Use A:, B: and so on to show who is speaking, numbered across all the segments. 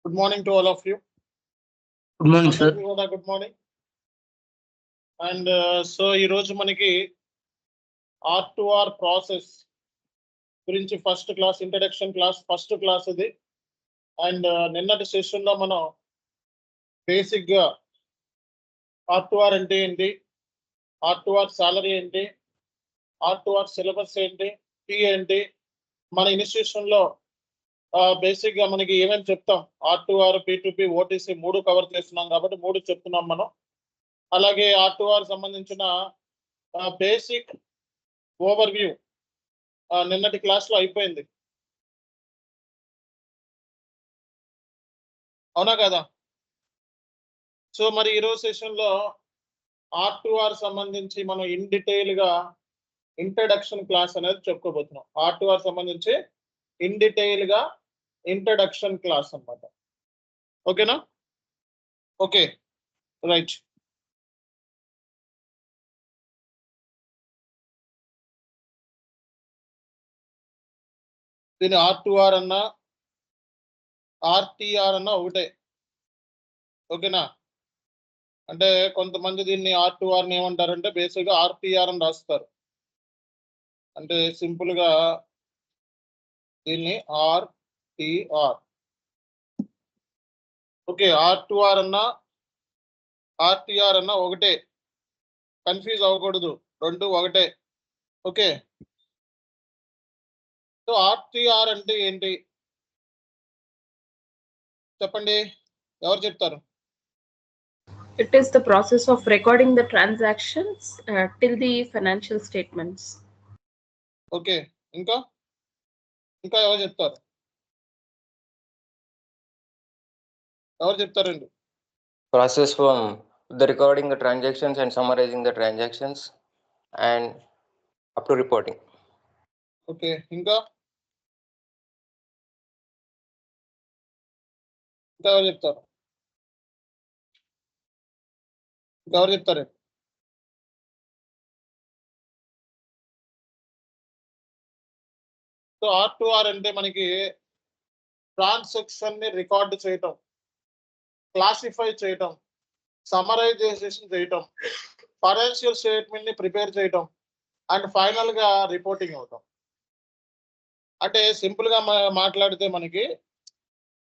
A: Good morning to all of you.
B: Good morning, sir.
A: Good morning. And so ఈ రోజు మనకి R2R process గురించి first class introduction class first class ఇది. And నిన్నటి session లో మనం బేసిక్ గా R2R అంటే ఏంటి, R2R సాలరీ ఏంటి, R2R సిలబస్ ఏంటి, P ఏంటి, మన ఇన్స్టిట్యూషన్ లో బేసిక్ గా మనకి ఏమేమి చెప్తాం, R2R, P2P, OTC మూడు కవర్ చేస్తున్నాం కాబట్టి మూడు చెప్తున్నాం మనం. అలాగే R2R సంబంధించిన బేసిక్ ఓవర్ వ్యూ నిన్నటి క్లాస్ లో అయిపోయింది, అవునా కదా? సో మరి ఈరోజు సెషన్ లో R2R సంబంధించి మనం ఇన్ డీటెయిల్ గా ఇంట్రడక్షన్ క్లాస్ అనేది చెప్పుకోబోతున్నాం. R2R సంబంధించి ఇన్ డీటెయిల్ గా ఇంట్రడక్షన్ క్లాస్ అన్నమాట. ఓకేనా? Okay, right. దీని R2R అన్నా RTR అన్నా ఒకటే, ఓకేనా? అంటే కొంతమంది దీన్ని R2R ఏమంటారంటే బేసిక్గా RTR అని రాస్తారు. అంటే సింపుల్ గా దీన్ని RTR. ఓకే, R2R అన్నా RTR అన్నా ఒకటే, కన్ఫ్యూజ్ అవ్వకూడదు, రెండు ఒకటే. ఓకే, సో RTR అంటే ఏంటి చెప్పండి, ఎవరు చెప్తారు?
C: It is the process of recording the transactions till the financial statements.
A: Okay, ఇంకా ఇంకా ఎవరు చెప్తారు? ఎవరు చెప్తారండి?
B: Process from the recording the transactions and summarizing the transactions and up to reporting.
A: Okay, ఇంకా ఇంకా ఎవరు చెప్తారు? ఎవరు చెప్తారు? సో R2R అంటే మనకి ట్రాన్సాక్షన్ ని రికార్డు చేయటం, క్లాసిఫై చేయటం, సమరైజేషన్ చేయటం, ఫైనాన్షియల్ స్టేట్మెంట్ ని ప్రిపేర్ చేయటం అండ్ ఫైనల్ గా రిపోర్టింగ్ అవటం. అంటే సింపుల్ గా మాట్లాడితే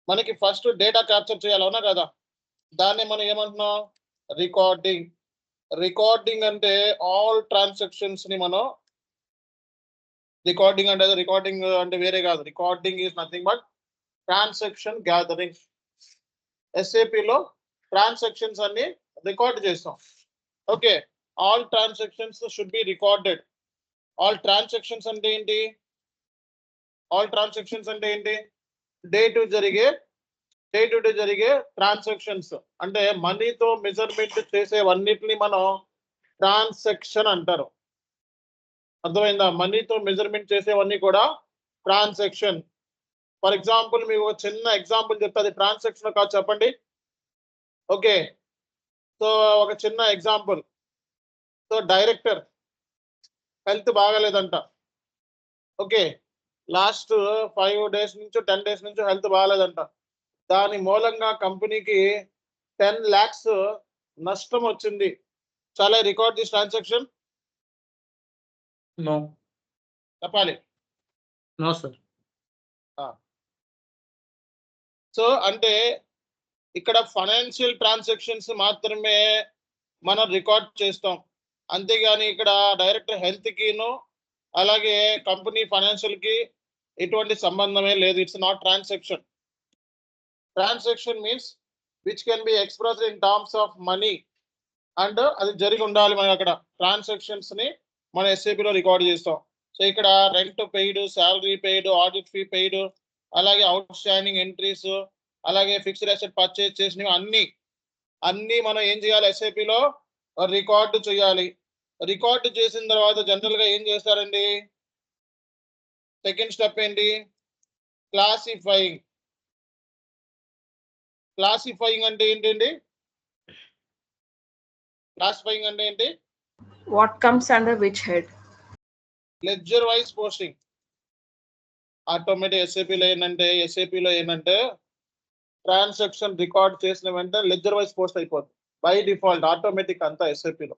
A: మనకి ఫస్ట్ డేటా క్యాప్చర్ చేయాలి, అవునా కదా? దాన్ని మనం ఏమంటున్నాం? రికార్డింగ్. రికార్డింగ్ అంటే ఆల్ ట్రాన్సాక్షన్స్ ని మనం రికార్డింగ్ అంటే వేరే కాదు. Recording is nothing but transaction gathering. SAP లో ట్రాన్సాక్షన్స్ అన్ని రికార్డ్ చేస్తాం. Okay, all transactions should be recorded. All transactions అంటే ఏంటి? ఆల్ ట్రాన్సాక్షన్స్ అంటే ఏంటి? డే టు డే జరిగే ట్రాన్సాక్షన్స్ అంటే మనీతో మెజర్మెంట్ చేసేవన్నిటిని మనం ట్రాన్సాక్షన్ అంటారు. అర్థమైందా? మనీతో మెజర్మెంట్ చేసేవన్నీ కూడా ట్రాన్సాక్షన్. ఫర్ ఎగ్జాంపుల్ మీకు ఒక చిన్న ఎగ్జాంపుల్ చెప్తే అది ట్రాన్సాక్షన్ కాదు, చెప్పండి. ఓకే, సో ఒక చిన్న ఎగ్జాంపుల్. సో డైరెక్టర్ హెల్త్ బాగాలేదంట. ఓకే, లాస్ట్ 5 days నుంచి 10 days నుంచి హెల్త్ బాగాలేదంట. దాని మూలంగా కంపెనీకి 10 lakhs నష్టం వచ్చింది. చాలా రికార్డ్ దిస్ ట్రాన్సాక్షన్?
D: No.
A: చెప్పాలి.
D: No, sir.
A: సో అంటే ఇక్కడ ఫైనాన్షియల్ ట్రాన్సాక్షన్స్ మాత్రమే మనం రికార్డ్ చేస్తాం, అంతేగాని ఇక్కడ డైరెక్టర్ హెల్త్ కిను అలాగే కంపెనీ ఫైనాన్షియల్ కి ఎటువంటి సంబంధమే లేదు. It's not transaction. Transaction means which can be expressed in terms of money and అది జరిగి ఉండాలి. మనకి అక్కడ ట్రాన్సాక్షన్స్ ని మన SAP లో రికార్డ్ చేస్తాం. సో ఇక్కడ rent paid, salary paid, audit fee paid, అలాగే అవుట్ స్టాండింగ్ ఎంట్రీస్, అలాగే ఫిక్స్డ్ అసెట్ పర్చేజ్ చేసినవి అన్ని మనం ఏం చేయాలి? SAP లో రికార్డు చేయాలి. రికార్డు చేసిన తర్వాత జనరల్ గా ఏం చేస్తారండి? సెకండ్ స్టెప్ ఏంటి? క్లాసిఫైయింగ్. క్లాసిఫైయింగ్ అంటే ఏంటండి? క్లాసిఫైయింగ్ అంటే ఏంటి?
C: What comes under which head?
A: Ledger wise posting. Automatic SAP లో ఏంటంటే ట్రాన్సాక్షన్ రికార్డ్ చేసిన వెంటనే లెడ్జర్ వైజ్ పోస్ట్ అయిపోతుంది బై డిఫాల్ట్ ఆటోమేటిక్ అంతా ఎస్ఏపిలో.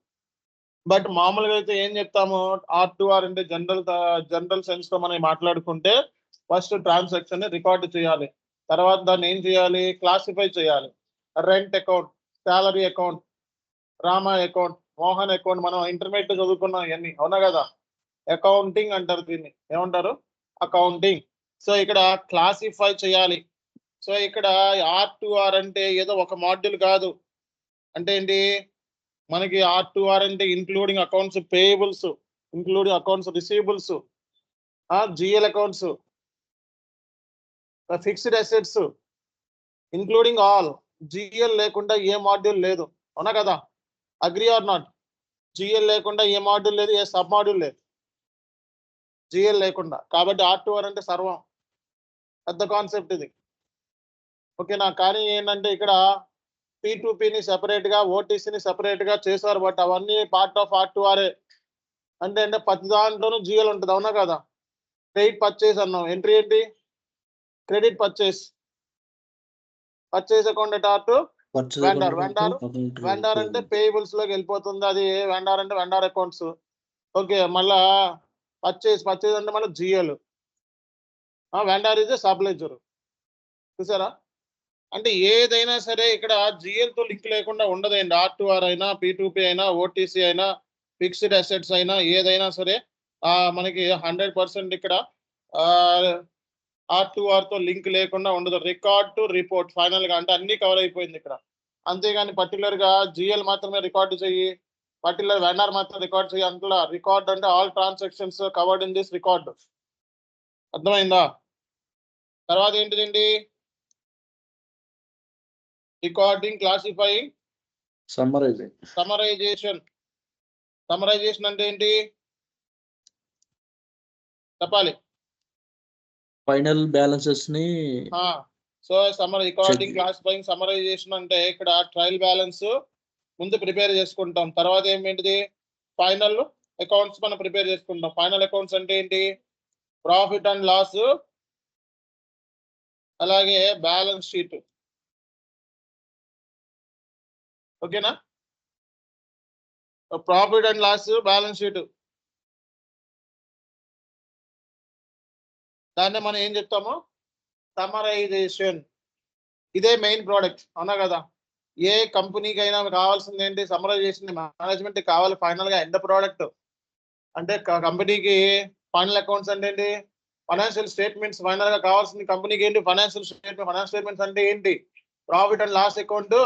A: బట్ మామూలుగా అయితే ఏం చెప్తాము, R2R అంటే జనరల్ సెన్స్ లో మనం మాట్లాడుకుంటే ఫస్ట్ ట్రాన్సాక్షన్ రికార్డ్ చేయాలి, తర్వాత దాన్ని ఏం చేయాలి, క్లాసిఫై చేయాలి. Rent account, salary account, Rama account, Mohan account, మనం ఇంటర్మీడియట్ చదువుకున్నాం ఇవన్నీ, అవునా కదా. అకౌంటింగ్ అంటారు దీన్ని, ఏమంటారు, అకౌంటింగ్. సో ఇక్కడ క్లాసిఫై చేయాలి. సో ఇక్కడ R2R అంటే ఏదో ఒక మాడ్యూల్ కాదు. అంటే ఏంటి, మనకి R2R అంటే including accounts payables, including accounts receivables, GL accounts, fixed assets, including all. GL లేకుండా ఏ మాడ్యూల్ లేదు, అవునా కదా. Agree or not? GL లేకుండా ఏ మాడ్యూల్ లేదు, ఏ సబ్ మాడ్యూల్ లేదు GL లేకుండా. కాబట్టి R2R అంటే సర్వం, పెద్ద కాన్సెప్ట్ ఇది, ఓకేనా. కానీ ఏంటంటే ఇక్కడ P2Pని సెపరేట్ గా, OTCని సెపరేట్ గా చేశారు. బట్ అవన్నీ పార్ట్ ఆఫ్ R2R. అంటే ప్రతి దాంట్లోనూ GL ఉంటుంది, అవునా కదా. క్రెడిట్ పర్చేస్ అన్నాం, ఎంట్రీ ఏంటి, credit purchase, purchase account అటార్ to vendor. Vendor అంటే పేయబుల్స్ లోకి వెళ్ళిపోతుంది, అది వెండర్ అంటే వెండర్ అకౌంట్స్. ఓకే, మళ్ళా పర్చేస్ అంటే మళ్ళీ GL. Vendor is sub ledger, చూసారా. అంటే ఏదైనా సరే ఇక్కడ GL తో లింక్ లేకుండా ఉండదండి. R2R అయినా, P2P అయినా, OTC అయినా, ఫిక్స్డ్ అసెట్స్ అయినా, ఏదైనా సరే మనకి 100% ఇక్కడ R2R తో లింక్ లేకుండా ఉండదు. రికార్డ్ టు రిపోర్ట్ ఫైనల్ గా, అంటే అన్ని కవర్ అయిపోయింది ఇక్కడ. అంతేగాని పర్టికులర్ గా GL మాత్రమే రికార్డు చెయ్యి, పర్టికులర్ వెండర్ మాత్రం రికార్డ్ చెయ్యి అంతలా. రికార్డ్ అంటే all transactions covered in this record, అర్థమైందా. తర్వాత ఏంటిదండి, రికార్డింగ్, క్లాసిఫైయింగ్, సమరైజేషన్. సమరైజేషన్ అంటే ఏంటి చెప్పాలి.
D: ఫైనల్ బ్యాలెన్సెస్ ని
A: సో రికార్డింగ్, క్లాసిఫైయింగ్, సమరైజేషన్ అంటే ఇక్కడ ట్రయల్ బ్యాలెన్స్ ముందు ప్రిపేర్ చేసుకుంటాం. తర్వాత ఏంటిది, ఫైనల్ అకౌంట్స్ మనం ప్రిపేర్ చేసుకుంటాం. ఫైనల్ అకౌంట్స్ అంటే ఏంటి, ప్రాఫిట్ అండ్ లాస్, అలాగే బ్యాలెన్స్ షీట్, ఓకేనా. Profit and loss, balance sheet, దాన్ని మనం ఏం చెప్తాము, సమరైజేషన్. ఇదే మెయిన్ ప్రోడక్ట్, అవునా కదా. ఏ కంపెనీకి అయినా కావాల్సింది ఏంటి, సమరైజేషన్. మేనేజ్మెంట్ కావాలి ఫైనల్ గా ఎండ్ ప్రోడక్ట్. అంటే కంపెనీకి ఫైనల్ అకౌంట్స్ అంటే ఏంటి, ఫైనాన్షియల్ స్టేట్మెంట్స్. ఫైనల్ గా కావాల్సింది కంపెనీకి ఏంటి, ఫైనాన్షియల్ స్టేట్మెంట్స్ అంటే ఏంటి, profit and loss account,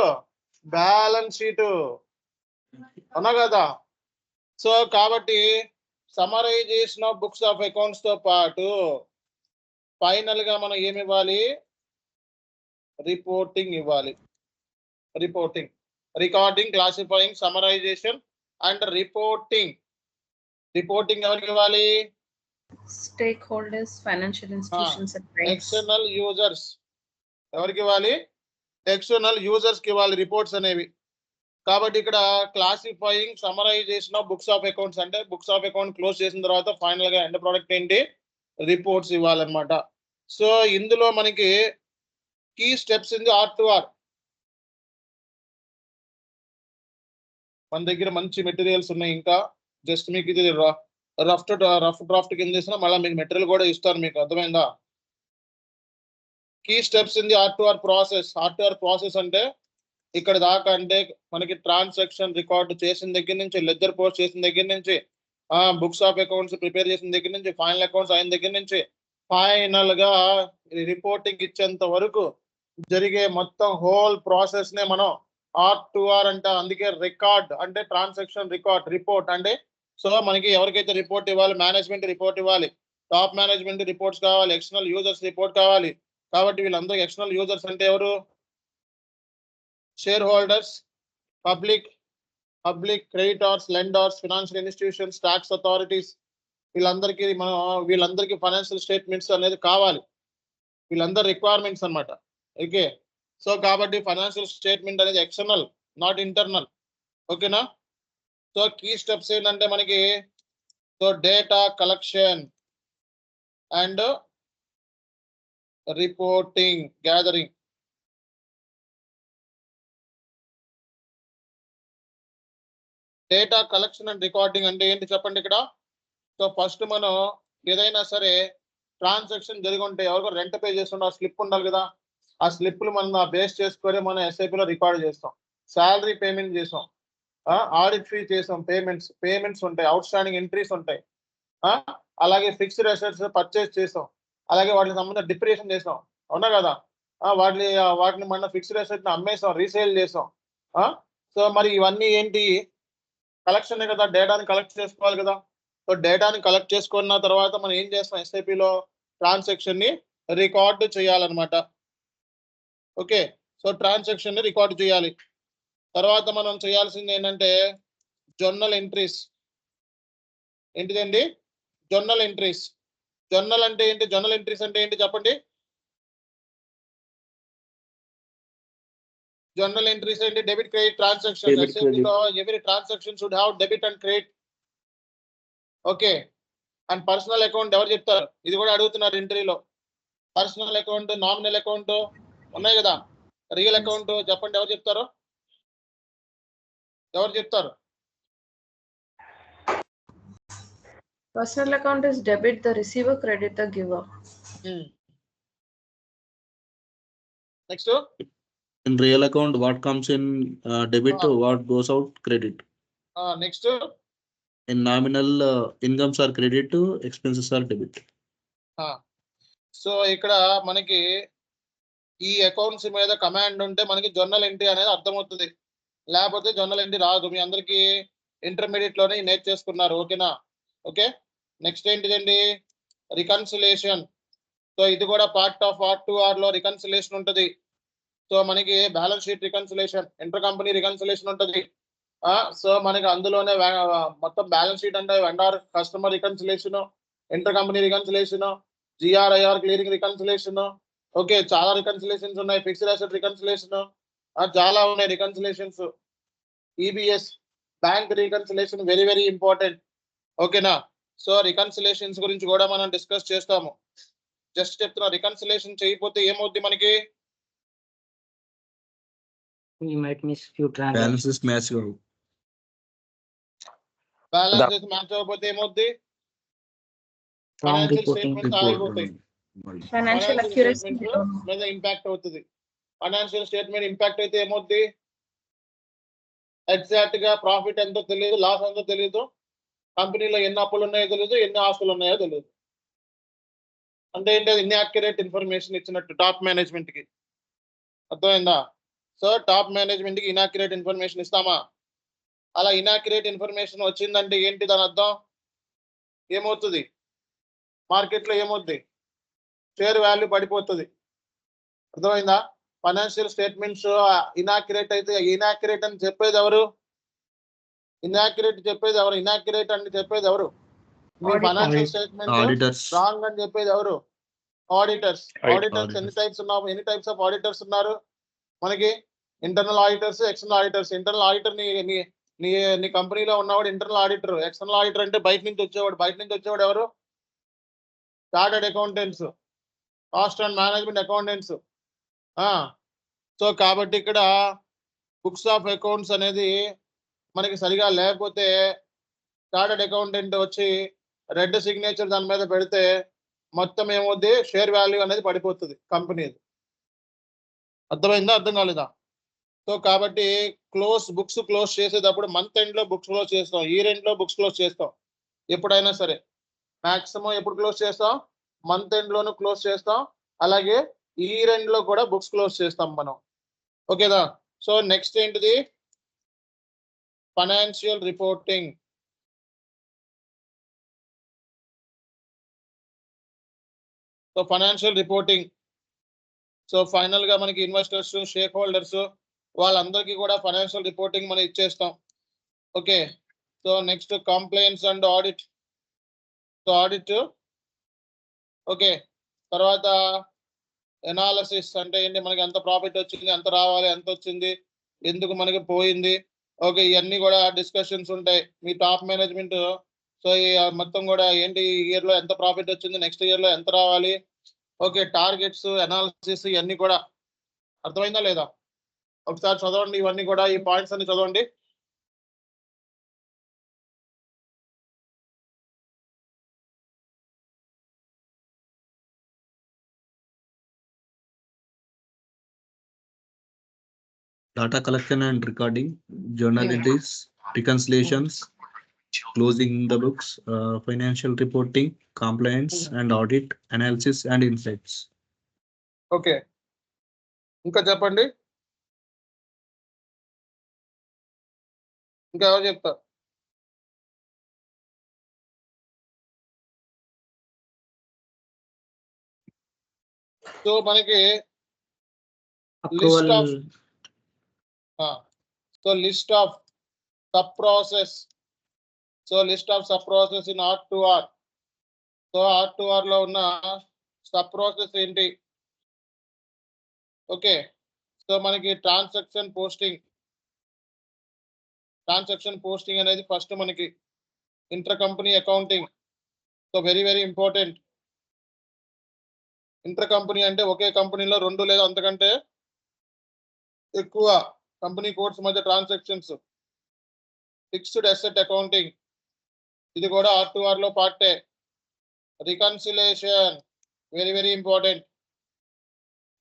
A: balance sheet, అవునా కదా. సో కాబట్టి summarization of books of accounts తో పాటు ఫైనల్ గా మనం ఏమి ఇవ్వాలి, రిపోర్టింగ్ ఇవ్వాలి. Reporting, recording, classifying, summarization and reporting. Reporting ఎవరికి ఇవ్వాలి,
C: stakeholders, financial institutions and banks.
A: External users. ఎవరికి ఇవ్వాలి, ఎక్స్టర్నల్ యూజర్స్ కి ఇవ్వాలి రిపోర్ట్స్ అనేవి. కాబట్టి ఇక్కడ classifying, summarisation of books of accounts అంటే బుక్స్ ఆఫ్ అకౌంట్ క్లోజ్ చేసిన తర్వాత ఫైనల్ గా ఎండ్ ప్రోడక్ట్ ఏంటి, రిపోర్ట్స్ ఇవ్వాలన్నమాట. సో ఇందులో మనకి key steps in the R2R. మన దగ్గర మంచి మెటీరియల్స్ ఉన్నాయి. ఇంకా జస్ట్ మీకు ఇది రఫ్ డ్రాఫ్ట్ కింద చేసిన మళ్ళీ మీకు మెటీరియల్ కూడా ఇస్తారు, మీకు అర్థమైందా. Key steps in the R2R process. R2R process అంటే ఇక్కడ దాకా అంటే మనకి ట్రాన్సాక్షన్ రికార్డ్ చేసిన దగ్గర నుంచి, లెడ్జర్ పోస్ట్ చేసిన దగ్గర నుంచి, బుక్స్ ఆఫ్ అకౌంట్స్ ప్రిపేర్ చేసిన దగ్గర నుంచి, ఫైనల్ అకౌంట్స్ అయిన దగ్గర నుంచి, ఫైనల్ గా రిపోర్టింగ్ ఇచ్చేంత వరకు జరిగే మొత్తం హోల్ ప్రాసెస్ నే మనం R2R అంటే. అందుకే రికార్డ్ అంటే ట్రాన్సాక్షన్ రికార్డ్, రిపోర్ట్ అంటే. సో మనకి ఎవరికైతే రిపోర్ట్ ఇవ్వాలి, మేనేజ్మెంట్ రిపోర్ట్ ఇవ్వాలి, టాప్ మేనేజ్మెంట్ రిపోర్ట్స్ కావాలి, ఎక్స్టర్నల్ యూజర్స్ రిపోర్ట్ కావాలి. కాబట్టి వీళ్ళందరూ ఎక్స్టర్నల్ యూజర్స్ అంటే ఎవరు, share holders, public, creditors, lenders, financial institutions, tax authorities. వీళ్ళందరికీ ఫైనాన్షియల్ స్టేట్మెంట్స్ అనేది కావాలి. వీళ్ళందరూ రిక్వైర్మెంట్స్ అన్నమాట. ఓకే, సో కాబట్టి ఫైనాన్షియల్ స్టేట్మెంట్ అనేది ఎక్స్టర్నల్, నాట్ ఇంటర్నల్, ఓకేనా. సో కీ స్టెప్స్ ఏంటంటే మనకి, so data collection and reporting, gathering. Data collection and recording అంటే ఏంటి చెప్పండి ఇక్కడ. సో ఫస్ట్ మనం ఏదైనా సరే ట్రాన్సాక్షన్ జరిగి ఉంటే ఎవరికో రెంట్ పే చేస్తుంటే ఆ స్లిప్ ఉండాలి కదా. ఆ స్లిప్లు మనం బేస్ చేసుకొని మనం ఎస్ఐపిలో రికార్డ్ చేస్తాం. శాలరీ పేమెంట్ చేసాం, ఆడిట్ ఫీ చేసాం, పేమెంట్స్ ఉంటాయి, అవుట్ స్టాండింగ్ ఎంట్రీస్ ఉంటాయి. అలాగే ఫిక్స్డ్ అసెట్స్ పర్చేస్ చేసాం, అలాగే వాటికి సంబంధించిన డిప్రియేషన్ చేసాం, అవునా కదా. వాటిని మన ఫిక్స్డ్ అసెట్ ని అమ్మేసాం, రీసేల్ చేసాం. సో మరి ఇవన్నీ ఏంటి, కలెక్షన్ కదా, డేటాని కలెక్ట్ చేసుకోవాలి కదా. సో డేటాని కలెక్ట్ చేసుకున్న తర్వాత మనం ఏం చేస్తాం, ఎస్ఐపిలో ట్రాన్సాక్షన్ ని రికార్డు చేయాలన్నమాట. ఓకే, సో ట్రాన్సాక్షన్ ని రికార్డు చేయాలి. తర్వాత మనం చేయాల్సింది ఏంటంటే జర్నల్ ఎంట్రీస్. ఏంటిదండి జర్నల్ ఎంట్రీస్. జర్నల్ అంటే ఏంటి, జర్నల్ ఎంట్రీస్ అంటే ఏంటి చెప్పండి. జర్నల్ ఎంట్రీస్ ఏంటి, డెబిట్ క్రెడిట్ ట్రాన్సాక్షన్.
D: Debit,
A: ఎస్ఐపిలో every transaction should have debit and credit. Okay, and personal account ఎవరు చెప్తారు, ఇది కూడా అడుగుతున్నారు ఇంటర్వ్యూలో. పర్సనల్ అకౌంట్, నామినల్ అకౌంట్ ఉన్నాయి కదా, రియల్ అకౌంట్ చెప్పండి, ఎవరు చెప్తారు, ఎవరు చెప్తారు.
C: Personal account is debit, the receiver, credit the giver.
A: Next
D: In real account, what comes in debit, what goes out credit.
A: Next
D: In nominal, incomes are credit, expenses are debit.
A: So ఇక్కడ మనకి ఈ accounts మీద command ఉంటే మనకి journal entry అనేది అర్థమవుతుంది, లేకపోతే journal entry రాదు. మీ అందరికి ఇంటర్మీడియట్ లోనే నేర్చేసుకున్నారు, ఓకేనా. ఓకే, నెక్స్ట్ ఏంటిదండి రికన్సిలేషన్. సో ఇది కూడా పార్ట్ ఆఫ్ పార్ట్ 2R లో రికన్సిలేషన్ ఉంటుంది. సో మనకి balance sheet reconciliation, inter company reconciliation ఉంటుంది. సో మనకి అందులోనే మొత్తం బ్యాలెన్స్ షీట్ అంటే vendor customer reconciliation, inter company reconciliation, GRIR clearing reconciliation. Okay, చాలా రికన్సిలేషన్స్ ఉన్నాయి. ఫిక్స్డ్ అసెట్ రికన్సిలేషన్, చాలా ఉన్నాయి రికన్సిలేషన్స్. EBS bank reconciliation very very important, ఓకేనా. సో రికన్సిలేషన్స్ గురించి కూడా మనం డిస్కస్ చేస్తాము. జస్ట్ చెప్తున్నా, రికన్సిలేషన్ చేయకపోతే ఏమవుద్ది మనకి,
E: We might miss few transactions.
D: Balances match.
A: Balances match అవ్వకపోతే ఏమవుద్ది,
E: Wrong
A: ఫైనాన్షియల్
E: reporting.
A: స్టేట్మెంట్స్ ఆగిపోతాయి.
C: Financial accuracy.
A: మీద ఇంపాక్ట్ అవుతుంది. ఫైనాన్షియల్ స్టేట్మెంట్ ఇంపాక్ట్ అయితే ఏమవుద్ది, ఎగ్జాక్ట్ గా ప్రాఫిట్ ఎంతో తెలియదు, లాస్ ఎంతో తెలియదు, కంపెనీలో ఎన్ని అప్పులు ఉన్నాయో తెలియదు, ఎన్ని ఆస్తులు ఉన్నాయో తెలియదు. అంటే ఏంటి, అది ఇన్యాక్యురేట్ ఇన్ఫర్మేషన్ ఇచ్చినట్టు టాప్ మేనేజ్మెంట్ కి, అర్థమైందా. సో టాప్ మేనేజ్మెంట్ కి ఇన్యాక్యురేట్ ఇన్ఫర్మేషన్ ఇస్తామా, అలా ఇన్యాక్యురేట్ ఇన్ఫర్మేషన్ వచ్చిందంటే ఏంటి దాని అర్థం, ఏమవుతుంది మార్కెట్ లో, ఏమవుద్ది షేర్ వాల్యూ పడిపోతుంది, అర్థమైందా. ఫైనాన్షియల్ స్టేట్మెంట్స్ ఇన్యాక్యురేట్ అయితే, ఇన్యాక్యురేట్ అని చెప్పేది ఎవరు, ఇన్యాక్యురేట్ చెప్పేది ఎవరు, ఇన్యాక్యురేట్ అని చెప్పేది ఎవరు, మీ ఫైనాన్షియల్ స్టేట్మెంట్
D: Auditors.
A: రాంగ్ అని చెప్పేది ఎవరు, ఆడిటర్స్. ఆడిటర్స్ ఎన్ని టైప్స్ ఉన్నారు, ఎన్ని టైప్స్ ఆఫ్ ఆడిటర్స్ ఉన్నారు మనకి, internal auditors, external auditors. Internal auditor నీ కంపెనీలో ఉన్నవాడు ఇంటర్నల్ ఆడిటర్. ఎక్స్టర్నల్ ఆడిటర్ అంటే బయట నుంచి వచ్చేవాడు ఎవరు, chartered accountants, cost and management accountants. So కాబట్టి ఇక్కడ బుక్స్ ఆఫ్ అకౌంట్స్ అనేది మనకి సరిగా లేకపోతే చార్టర్డ్ అకౌంటెంట్ వచ్చి రెడ్ సిగ్నేచర్ దాని మీద పెడితే మొత్తం ఏమవుద్ది, షేర్ వాల్యూ అనేది పడిపోతుంది కంపెనీది. అర్థమైందా, అర్థం కాలేదా. సో కాబట్టి బుక్స్ క్లోజ్ చేసేటప్పుడు మంత్ ఎండ్ లో బుక్స్ క్లోజ్ చేస్తాం, ఇయర్ ఎండ్ లో బుక్స్ క్లోజ్ చేస్తాం. ఎప్పుడైనా సరే మాక్సిమం ఎప్పుడు క్లోజ్ చేస్తాం, మంత్ ఎండ్ లోను క్లోజ్ చేస్తాం, అలాగే ఇయర్ ఎండ్ లో కూడా బుక్స్ క్లోజ్ చేస్తాం మనం, ఓకేనా. సో నెక్స్ట్ ఏంటిది, financial reporting. So financial reporting, so final గా మనకి ఇన్వెస్టర్స్, షేర్ హోల్డర్స్ వాళ్ళందరికీ కూడా ఫైనాన్షియల్ రిపోర్టింగ్ మనం ఇచ్చేస్తాం. Okay, so next complaints and audit. So audit, okay, తర్వాత ఎనాలిసిస్ అంటే ఏంటి, మనకి ఎంత ప్రాఫిట్ వచ్చింది, ఎంత రావాలి, ఎంత వచ్చింది, ఎందుకు మనకి పోయింది. ఓకే, ఇవన్నీ కూడా డిస్కషన్స్ ఉంటాయి మీ టాప్ మేనేజ్మెంట్. సో ఈ మొత్తం కూడా ఏంటి, ఈ ఇయర్ లో ఎంత ప్రాఫిట్ వచ్చింది, నెక్స్ట్ ఇయర్ లో ఎంత రావాలి. ఓకే, టార్గెట్స్, అనాలిసిస్, ఇవన్నీ కూడా అర్థమైందా లేదా, ఒకసారి చదవండి ఇవన్నీ కూడా, ఈ పాయింట్స్ అన్ని చదవండి.
D: data collection and recording, journal entries, reconciliations, closing the books, financial reporting, compliance and audit, analysis and insights.
A: Okay, ఇంకా చెప్పండి. ఇంకా ఎవరు చెప్తారు? సో మనకి
E: Approval.
A: list of sub process. So list of sub process in R2R. So R2R లో ఉన్న sub process ఏంటి? Okay, so మనకి ట్రాన్సాక్షన్ పోస్టింగ్ అనేది ఫస్ట్ మనకి inter company accounting. So very very important. Inter company అంటే ఒకే కంపెనీలో 2 లేదా అంతకంటే ఎక్కువ కంపెనీ కోడ్స్ మధ్య ట్రాన్సాక్షన్స్. ఫిక్స్డ్ అసెట్ అకౌంటింగ్, ఇది కూడా R2R లో పార్టే. Reconciliation very very important.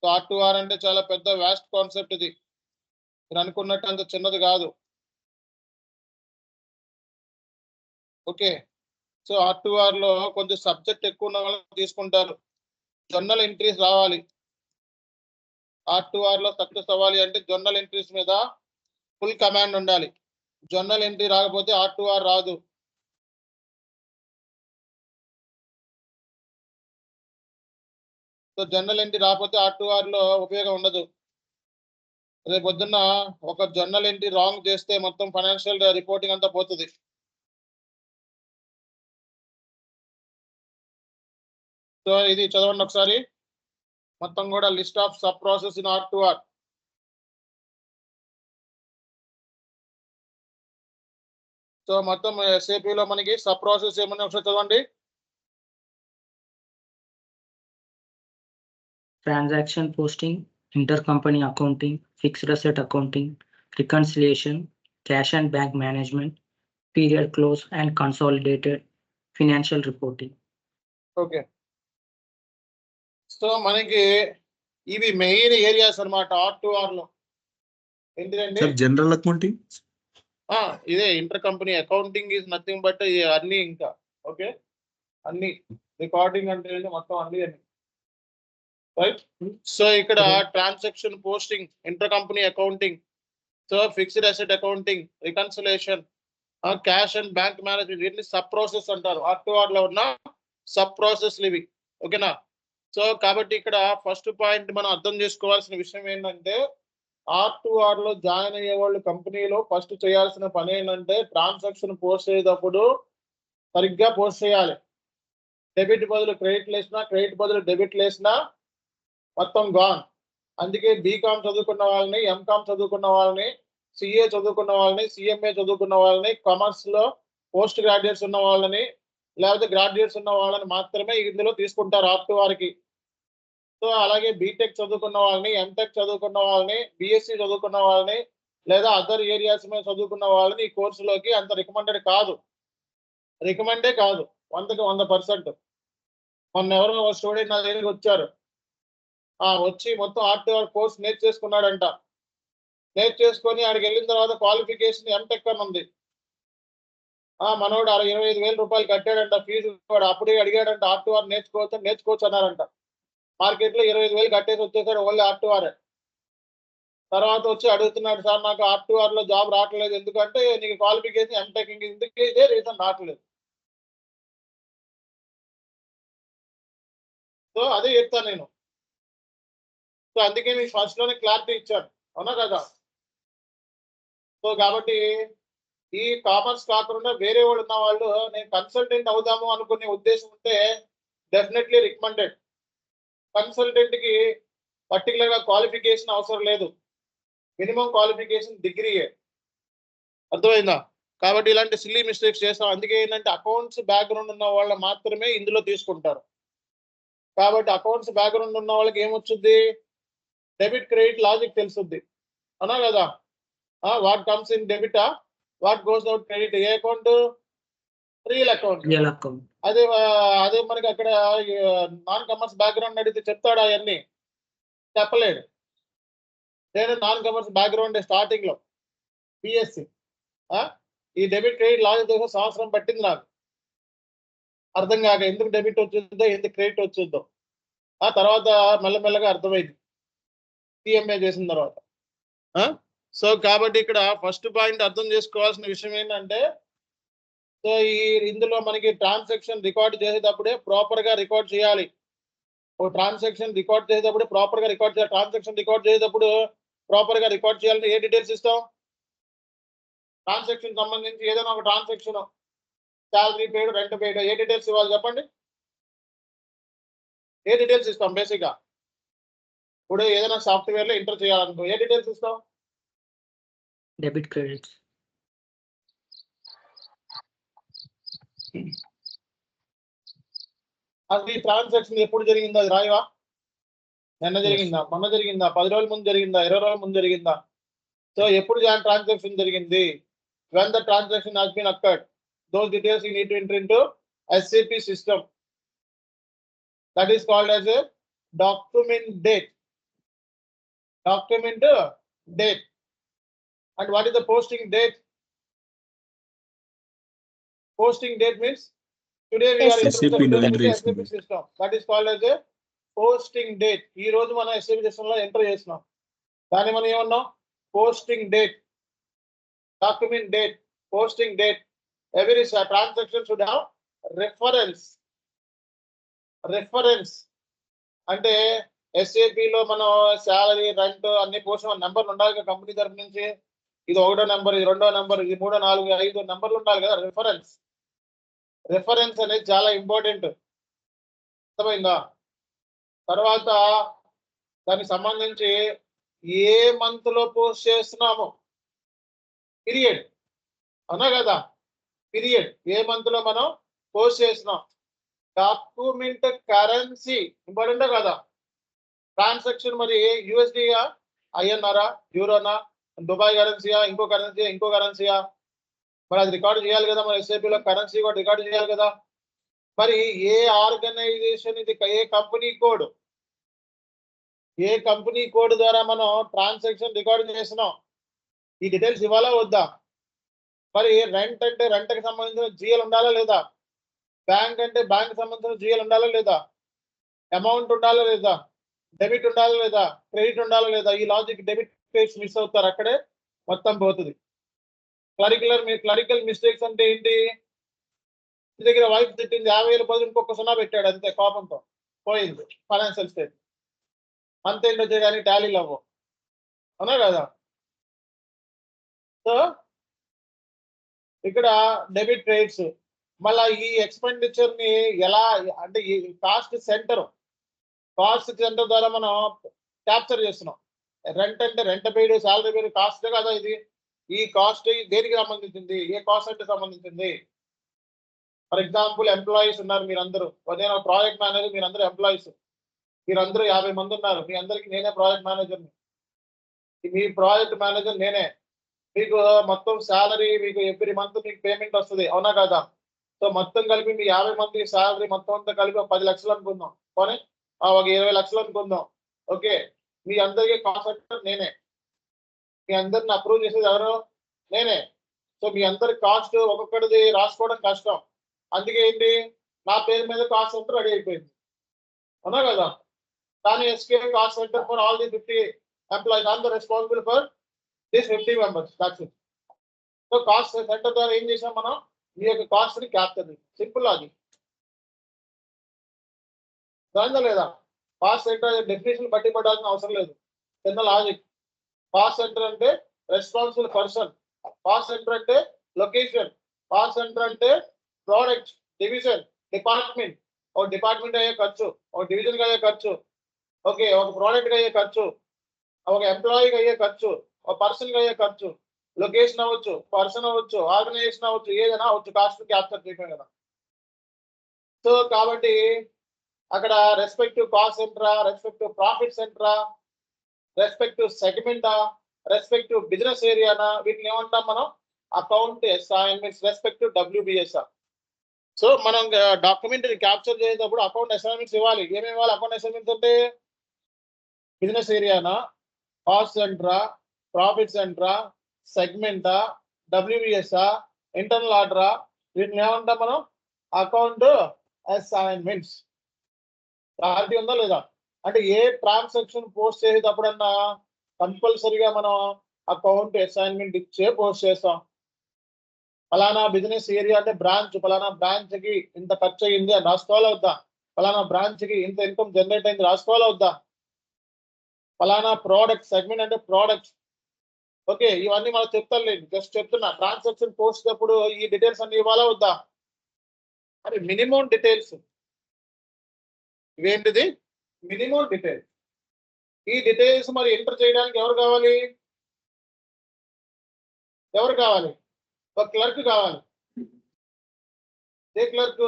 A: So R2R అంటే చాలా పెద్ద వాస్ట్ కాన్సెప్ట్. ఇది మీరు అనుకున్నట్టు అంత చిన్నది కాదు. ఓకే, సో R2R లో కొంచెం సబ్జెక్ట్ ఎక్కువ ఉన్న వాళ్ళని తీసుకుంటారు. జర్నల్ ఎంట్రీస్ రావాలి. R2R లో సక్సెస్ అవ్వాలి అంటే జర్నల్ ఎంట్రీస్ మీద ఫుల్ కమాండ్ ఉండాలి. జర్నల్ ఎంట్రీ రాకపోతే R2R రాదు. సో జర్నల్ ఎంట్రీ రాకపోతే R2R లో ఉపయోగం ఉండదు. రేపు పొద్దున్న ఒక జర్నల్ ఎంట్రీ రాంగ్ చేస్తే మొత్తం ఫైనాన్షియల్ రిపోర్టింగ్ అంతా పోతుంది. సో ఇది చదవండి ఒకసారి మొత్తం కూడా. List of sub process in R2R. So మొత్తం SAP లో మనకి సబ్ ప్రాసెస్ ఏమన్నా ఒకసారి చదవండి.
E: Transaction posting, intercompany accounting, fixed asset accounting, reconciliation, cash and bank management, period close and consolidated financial reporting.
A: Okay, so మనకి ఇవి మెయిన్ ఏరియాస్ అన్నమాట R2R లో. ఏంటిదండి?
D: Sir, general accounting.
A: ఇదే inter company accounting is nothing but అన్ని ఇంకా. Okay, అన్ని recording అంటే మొత్తం అన్ని రైట్. సో ఇక్కడ transaction posting, inter company accounting, so fixed asset accounting, reconciliation, cash and bank management, వీటిని సబ్ ప్రాసెస్ అంటారు. R2R లో ఉన్న సబ్ ప్రాసెస్లు ఇవి. ఓకేనా? సో కాబట్టి ఇక్కడ ఫస్ట్ పాయింట్ మనం అర్థం చేసుకోవాల్సిన విషయం ఏంటంటే R2R లో జాయిన్ అయ్యే వాళ్ళు కంపెనీలో ఫస్ట్ చేయాల్సిన పని ఏంటంటే ట్రాన్సాక్షన్ పోస్ట్ చేసేటప్పుడు సరిగ్గా పోస్ట్ చేయాలి. డెబిట్ బదులు క్రెడిట్ లేసినా, క్రెడిట్ బదులు డెబిట్ లేసినా మొత్తం గాన్. అందుకే బీకామ్ చదువుకున్న వాళ్ళని, ఎంకామ్ చదువుకున్న వాళ్ళని, CA చదువుకున్న వాళ్ళని, CMA చదువుకున్న వాళ్ళని, కామర్స్ లో పోస్ట్ గ్రాడ్యుయేట్స్ ఉన్న వాళ్ళని, లేకపోతే గ్రాడ్యుయేట్స్ ఉన్న వాళ్ళని మాత్రమే ఇందులో తీసుకుంటారు R2Rకి. సో అలాగే బీటెక్ చదువుకున్న వాళ్ళని, ఎంటెక్ చదువుకున్న వాళ్ళని, BSc చదువుకున్న వాళ్ళని, లేదా అదర్ ఏరియాస్ మీద చదువుకున్న వాళ్ళని ఈ కోర్సులోకి అంత రికమెండే కాదు. 100కి 100%. మొన్న ఎవరో స్టూడెంట్ నా దగ్గరికి వచ్చారు. వచ్చి మొత్తం R2R కోర్స్ నేర్చేసుకున్నాడంట. నేర్చేసుకొని ఆడికి వెళ్ళిన తర్వాత క్వాలిఫికేషన్ ఎంటెక్ అని ఉంది. మనోడు 25,000 రూపాయలు కట్టాడంట ఫీజు. వాడు అప్పుడే అడిగాడంట R2R నేర్చుకోవచ్చు అన్నారంట. మార్కెట్ లో 25,000 కట్టేసి వచ్చేసాడు ఓన్లీ R2R. తర్వాత వచ్చి అడుగుతున్నాడు, సార్ నాకు R2R లో జాబ్ రావట్లేదు, ఎందుకంటే నీకు క్వాలిఫికేషన్ ఎంటెక్, ఇందుకే ఇదే రీజన్ రావట్లేదు. సో అదే చెప్తాను నేను. సో అందుకే మీకు ఫస్ట్ లోనే క్లారిటీ ఇచ్చాను, అవునా కదా? సో కాబట్టి ఈ కామర్స్ కాకుండా వేరే వాళ్ళు ఉన్న వాళ్ళు నేను కన్సల్టెంట్ అవుదాము అనుకునే ఉద్దేశం ఉంటే డెఫినెట్లీ రికమెండెడ్. కన్సల్టెంట్ కి పర్టికులర్ గా క్వాలిఫికేషన్ అవసరం లేదు. మినిమం క్వాలిఫికేషన్ డిగ్రీయే. అర్థమైందా? కాబట్టి ఇలాంటి సిల్లీ మిస్టేక్స్ చేస్తాం. అందుకే ఏంటంటే అకౌంట్స్ బ్యాక్గ్రౌండ్ ఉన్న వాళ్ళు మాత్రమే ఇందులో తీసుకుంటారు. కాబట్టి అకౌంట్స్ బ్యాక్గ్రౌండ్ ఉన్న వాళ్ళకి ఏమొచ్చుద్ది? డెబిట్ క్రెడిట్ లాజిక్ తెలుసుద్ది, అవునా కదా? వాట్ కమ్స్ ఇన్ డెబిటా, వాట్ గోస్ అవుట్ క్రెడిట్. ఏ అకౌంట్? Real account. అదే మనకి అక్కడ నాన్ కామర్స్ బ్యాక్గ్రౌండ్ అడిగితే చెప్తాడా? అవన్నీ చెప్పలేడు. నేను నాన్ కమర్షియల్ బ్యాక్గ్రౌండ్ స్టార్టింగ్ లో బిఎస్సి. ఈ డెబిట్ క్రెడిట్ లాజిక్ కోసం సంవత్సరం పట్టింది నాకు అర్థం కాక, ఎందుకు డెబిట్ వచ్చిందో ఎందుకు క్రెడిట్ వచ్చిందో. ఆ తర్వాత మెల్లమెల్లగా అర్థమైంది సిఎంఏ చేసిన తర్వాత. సో కాబట్టి ఇక్కడ ఫస్ట్ పాయింట్ అర్థం చేసుకోవాల్సిన విషయం ఏంటంటే, సో ఇందులో మనకి ట్రాన్సాక్షన్ రికార్డ్ చేసేటప్పుడే ప్రాపర్ గా రికార్డ్ చేయాలి. ఓ ట్రాన్సాక్షన్ రికార్డ్ చేసేటప్పుడు ప్రాపర్ గా రికార్డ్ చేయాలి. ట్రాన్సాక్షన్ రికార్డ్ చేసేటప్పుడు ప్రాపర్ గా రికార్డ్ చేయాలంటే ఏ డీటెయిల్స్ ఇస్తాం? ట్రాన్సాక్షన్ సంబంధించి ఏదైనా ఒక ట్రాన్సాక్షన్, శాలరీ పేడ్, రెంట్ పేడ్, ఏ డీటెయిల్స్ ఇవ్వాలి చెప్పండి? ఏ డీటెయిల్స్ ఇస్తాం బేసిక్ గా? ఇప్పుడు ఏదైనా సాఫ్ట్వేర్ లో ఎంటర్ చేయాలనుకో ఏ డీటెయిల్స్ ఇస్తాం?
E: Debit credits.
A: అది ట్రాన్సాక్షన్ ఎప్పుడు జరిగిందో అది రాయవా? నిన్న జరిగిందా, మొన్న జరిగిందా, 10 రోజుల ముందు జరిగిందా, 20 రోజుల ముందు జరిగిందా? సో ఎప్పుడు ట్రాన్సాక్షన్ జరిగింది? when the transaction has been occurred, those details you need to enter into SAP system. That is called as a document date. Document date. And what is the posting date? Posting date means today we are
D: SAP
A: entering
D: లో
A: the
D: enter
A: SAP system. That is called as a posting date. ఈ రోజు మనం SAP system లో enter చేస్తున్నాం. దాన్ని మనం ఏమన్నాం? Posting date, document date, posting date. Every transaction should have reference. అంటే SAP లో మనం శాలరీ, రెంట్ అన్ని పోస్ట్ నెంబర్లు ఉండాలి కదా కంపెనీ తరఫు నుంచి. ఇది 1వ నెంబర్, ఇది 2వ నెంబర్, ఇది 3, 4, 5 నెంబర్లు ఉండాలి కదా. రెఫరెన్స్ అనేది చాలా ఇంపార్టెంట్. అర్థమైందా? తర్వాత దానికి సంబంధించి ఏ మంత్ లో పోస్ట్ చేస్తున్నాము, పీరియడ్, అవునా కదా? పీరియడ్ ఏ మంత్ లో మనం పోస్ట్ చేస్తున్నాం. డాక్యుమెంట్ కరెన్సీ ఇంపార్టెంటే కదా? ట్రాన్సాక్షన్ మరి యూఎస్డియా, ఐఎన్ఆరా, యూరోనా, దుబాయ్ కరెన్సీయా, ఇంకో కరెన్సీయా? మరి అది రికార్డు చేయాలి కదా. మన ఎస్ఐపిలో కరెన్సీ కూడా రికార్డు చేయాలి కదా. మరి ఏ ఆర్గనైజేషన్ ఇది, ఏ కంపెనీ కోడ్ ద్వారా మనం ట్రాన్సాక్షన్ రికార్డు చేస్తున్నాం, ఈ డీటెయిల్స్ ఇవ్వాలా వద్దా? మరి రెంట్ అంటే రెంట్కి సంబంధించిన జిఎల్ ఉండాలా లేదా? బ్యాంక్ అంటే బ్యాంక్ సంబంధించిన జిఎల్ ఉండాలా లేదా? అమౌంట్ ఉండాలా లేదా? డెబిట్ ఉండాలా లేదా? క్రెడిట్ ఉండాలా లేదా? ఈ లాజిక్ డెబిట్ క్రెడిట్స్ మిస్ అవుతారు, అక్కడే మొత్తం పోతుంది. క్లరికల్ మిస్టేక్స్ అంటే ఏంటి? మీ దగ్గర వైఫ్ తిట్టింది, 50,000 బదులు ఇంకొక 0 పెట్టాడు, అంతే కోపంతో పోయింది ఫైనాన్షియల్ స్టేట్. మంత్ ఎండ్ వచ్చే కానీ టాలీలు అవ్వవు, అవునా కదా? సో ఇక్కడ డెబిట్ క్రెడిట్స్. మళ్ళీ ఈ ఎక్స్పెండిచర్ ని ఎలా అంటే ఈ కాస్ట్ సెంటర్ ద్వారా మనం క్యాప్చర్ చేస్తున్నాం. రెంట్ అంటే rent paid, salary paid cost కదా ఇది. ఈ కాస్ట్ దేనికి సంబంధించింది? ఏ కాస్ట్ అంటే సంబంధించింది? ఫర్ ఎగ్జాంపుల్ ఎంప్లాయీస్ ఉన్నారు మీరందరూ, నేను ప్రాజెక్ట్ మేనేజర్, మీరందరూ ఎంప్లాయీస్, మీరందరూ 50 మంది ఉన్నారు. మీ అందరికి నేనే ప్రాజెక్ట్ మేనేజర్ని. మీ ప్రాజెక్ట్ మేనేజర్ నేనే. మీకు మొత్తం శాలరీ, మీకు ఎవ్రీ మంత్ మీకు పేమెంట్ వస్తుంది, అవునా కదా? సో మొత్తం కలిపి మీ 50 మంది శాలరీ మొత్తం అంతా కలిపి 10 లక్షలు అనుకుందాం, కానీ ఒక 20 లక్షలు అనుకుందాం. ఓకే, మీ అందరికీ కాస్ట్ సెంటర్ నేనే. మీ అందరిని అప్రూవ్ చేసేది ఎవరు? నేనే. సో మీ అందరి కాస్ట్ ఒక్కొక్కటిది రాసుకోవడం కష్టం. అందుకే ఏంటి, నా పేరు మీద కాస్ట్ సెంటర్ రెడీ అయిపోయింది, అవునా కదా? కానీ ఎస్కే cost center for all the 50 employees, I'm the responsible for this 50 members. That's it. So cost center ద్వారా ఏం చేసాం మనం? మీ యొక్క కాస్ట్ ని క్యాప్చర్ చేయాలి. సింపుల్ అది, దానిలో లేదా? కాస్ట్ సెంటర్ డెఫినేషన్ బట్టి పడాల్సిన అవసరం లేదు, చిన్న లాజిక్. కాస్ట్ సెంటర్ అంటే రెస్పాన్సిబుల్ పర్సన్, కాస్ట్ సెంటర్ అంటే లొకేషన్, కాస్ట్ సెంటర్ అంటే ప్రోడక్ట్, డివిజన్, డిపార్ట్మెంట్. ఒక డిపార్ట్మెంట్ అయ్యే ఖర్చు, ఒక డివిజన్ అయ్యే ఖర్చు, ఓకే, ఒక ప్రోడక్ట్ అయ్యే ఖర్చు, ఒక ఎంప్లాయీకి అయ్యే ఖర్చు, ఒక పర్సన్ అయ్యే ఖర్చు. లొకేషన్ అవ్వచ్చు, పర్సన్ అవ్వచ్చు, ఆర్గనైజేషన్ అవ్వచ్చు, ఏదైనా అవ్వచ్చు, కాస్ట్ క్యాప్చర్ చేయడం కదా. సో కాబట్టి అక్కడ రెస్పెక్టివ్ కాస్ట్ సెంటరా, రెస్పెక్టివ్ ప్రాఫిట్ సెంటరా, రెస్పెక్టివ్ సెగ్మెంటా, రెస్పెక్టివ్ బిజినెస్ ఏరియానా, వీటిని ఏమంటాం మనం? అకౌంట్ అసైన్మెంట్స్, రెస్పెక్టివ్ WBSఆ. సో మనం డాక్యుమెంట్ క్యాప్చర్ చేసేటప్పుడు అకౌంట్ అసైన్మెంట్స్ ఇవ్వాలి. ఏమేమి ఇవ్వాలి అకౌంట్ అసైన్మెంట్స్ అంటే? బిజినెస్ ఏరియానా, కాస్ట్ సెంటరా, ప్రాఫిట్ సెంటరా, సెగ్మెంటా, డబ్ల్యూబిఎస్ఆ, ఇంటర్నల్ ఆర్డరా, వీటిని ఏమంటాం మనం? Account assignments. క్లారిటీ ఉందా లేదా? అంటే ఏ ట్రాన్సాక్షన్ పోస్ట్ చేసేటప్పుడన్నా కంపల్సరీగా మనం అకౌంట్ అసైన్మెంట్ ఇచ్చే పోస్ట్ చేస్తాం. ఫలానా బిజినెస్ ఏరియా అంటే బ్రాంచ్, ఫలానా బ్రాంచ్ కి ఇంత ఖర్చు అయ్యింది అని రాసుకోవాలా వద్దా? ఫలానా బ్రాంచ్ కి ఇంత ఇన్కమ్ జనరేట్ అయింది రాసుకోవాలా వద్దా? ఫలానా ప్రోడక్ట్ సెగ్మెంట్ అంటే ప్రోడక్ట్. ఓకే, ఇవన్నీ మనం చెప్తాను లేదు, జస్ట్ చెప్తున్నా. ట్రాన్సాక్షన్ పోస్ట్ అప్పుడు ఈ డీటెయిల్స్ అన్ని ఇవ్వాలా వద్దా? మరి మినిమం డీటెయిల్స్ ఇవేంటిది? Minimum details. ఈ డీటెయిల్స్ మరి ఎంటర్ చేయడానికి ఎవరు కావాలి? ఎవరు కావాలి? ఒక క్లర్క్ కావాలి. ఏ clerk?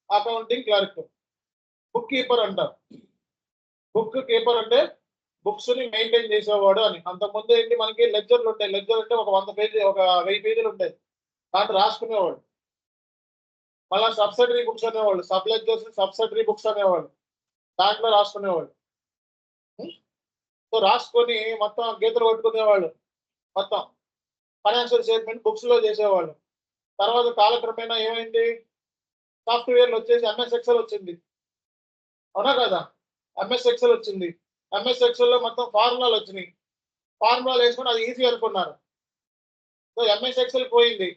A: Accounting clerk. Bookkeeper అంటారు. బుక్ కీపర్ అంటే బుక్స్ ని మెయింటైన్ చేసేవాడు అని. అంతకుముందు ఏంటి మనకి లెడ్జర్లు ఉంటాయి. లెడ్జర్ అంటే ఒక 100 పేజీ, ఒక 1000 పేజీలు ఉంటాయి, దాంట్లో రాసుకునేవాడు. మళ్ళా సబ్సిడరీ బుక్స్ అనేవాళ్ళు, సబ్ లెడ్జర్స్ సబ్సిడరీ బుక్స్ అనేవాళ్ళు, దాంట్లో రాసుకునేవాళ్ళు. సో రాసుకొని మొత్తం గీతలు కొట్టుకునేవాళ్ళు. మొత్తం ఫైనాన్షియల్ స్టేట్మెంట్ బుక్స్ లో చేసేవాళ్ళు. తర్వాత కాలక్రమేణా ఏమైంది? సాఫ్ట్వేర్లు వచ్చేసి ఎంఎస్ ఎక్సెల్ వచ్చింది, అవునా కదా? ఎంఎస్ ఎక్సెల్ వచ్చింది. ఎంఎస్ ఎక్సెల్ లో మొత్తం ఫార్ములాలు వచ్చినాయి. ఫార్ములాలు వేసుకొని అది ఈజీ అనుకున్నారు. సో ఎంఎస్ ఎక్సెల్ పోయింది,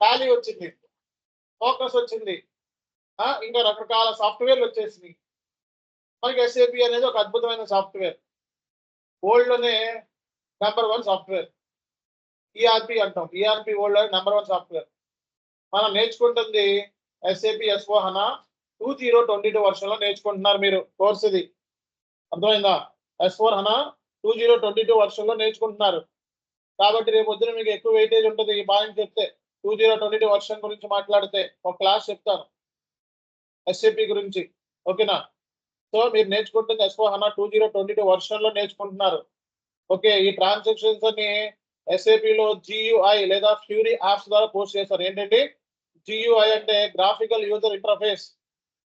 A: టాలీ వచ్చింది, ఫోకస్ వచ్చింది, ఇంకా రకరకాల సాఫ్ట్వేర్లు వచ్చేసినాయి. మనకి ఎస్ఏపి అనేది ఒక అద్భుతమైన సాఫ్ట్వేర్, వరల్డ్ లోనే #1 సాఫ్ట్వేర్. ఈఆర్పి అంటాం. ఈఆర్పి వరల్డ్ లో #1 సాఫ్ట్వేర్. మనం నేర్చుకుంటుంది ఎస్ఏపి S/4HANA 2022 వర్షన్ లో నేర్చుకుంటున్నారు మీరు కోర్స్. ఇది అర్థమైందా? S/4HANA 2022 వర్షన్ లో నేర్చుకుంటున్నారు. కాబట్టి రేపు పొద్దున మీకు ఎక్కువ వెయిటేజ్ ఉంటుంది ఈ పాయింట్ చెప్తే. 2022 వర్షన్ గురించి మాట్లాడితే ఒక క్లాస్ చెప్తాను ఎస్ఏపి గురించి, ఓకేనా? సో మీరు నేర్చుకుంటుంది S/4HANA 2022 వర్షన్ లో నేర్చుకుంటున్నారు. ఓకే, ఈ ట్రాన్సాక్షన్స్ అన్ని ఎస్ఏపిలో GUI లేదా ఫ్యూరీ యాప్స్ ద్వారా పోస్ట్ చేస్తారు. ఏంటంటే GUI అంటే graphical user interface.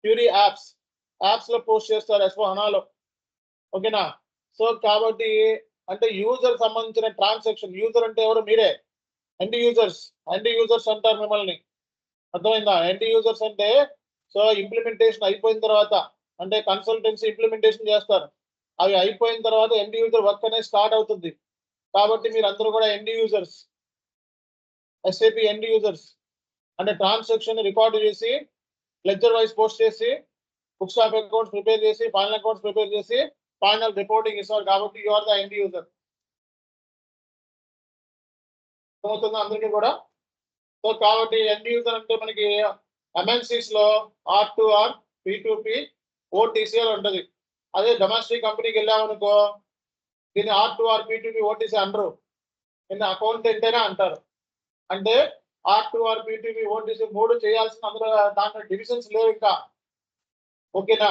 A: Fury apps లో పోస్ట్ చేస్తారు S/4HANAలో, ఓకేనా? సో కాబట్టి అంటే యూజర్ సంబంధించిన ట్రాన్సాక్షన్, యూజర్ అంటే ఎవరు? మీరే. ఎండ్ యూజర్స్ అంటారు మిమ్మల్ని, అర్థమైందా? ఎండ్ యూజర్స్ అంటే సో ఇంప్లిమెంటేషన్ అయిపోయిన తర్వాత, అంటే కన్సల్టెన్సీ ఇంప్లిమెంటేషన్ చేస్తారు, అవి అయిపోయిన తర్వాత ఎండ్ యూజర్ వర్క్ అనేది స్టార్ట్ అవుతుంది. కాబట్టి మీరు అందరూ కూడా end users, SAP end users. అంటే ట్రాన్సాక్షన్ రికార్డు చేసి లెడ్జర్ వైజ్ పోస్ట్ చేసి బుక్స్ ఆఫ్ అకౌంట్స్ ప్రిపేర్ చేసి ఫైనల్ అకౌంట్స్ ప్రిపేర్ చేసి ఫైనల్ రిపోర్టింగ్ ఇస్తారు. కాబట్టి you are the end user. అవుతుందా అందరికీ కూడా? సో కాబట్టి ఎండ్ యూజర్ అంటే మనకి ఎంఎన్సీస్ లో R2R, P2P, OTCL ఉంటుంది. అదే డొమెస్టిక్ కంపెనీకి వెళ్ళామనుకో దీన్ని R2R, P2P, OTC అనరు, దీన్ని అకౌంటెంట్ అయినా అంటారు. అంటే R2R, P2P, OTC 3 చేయాల్సిన అందులో దాంట్లో డివిజన్స్ లేవు ఇంకా, ఓకేనా?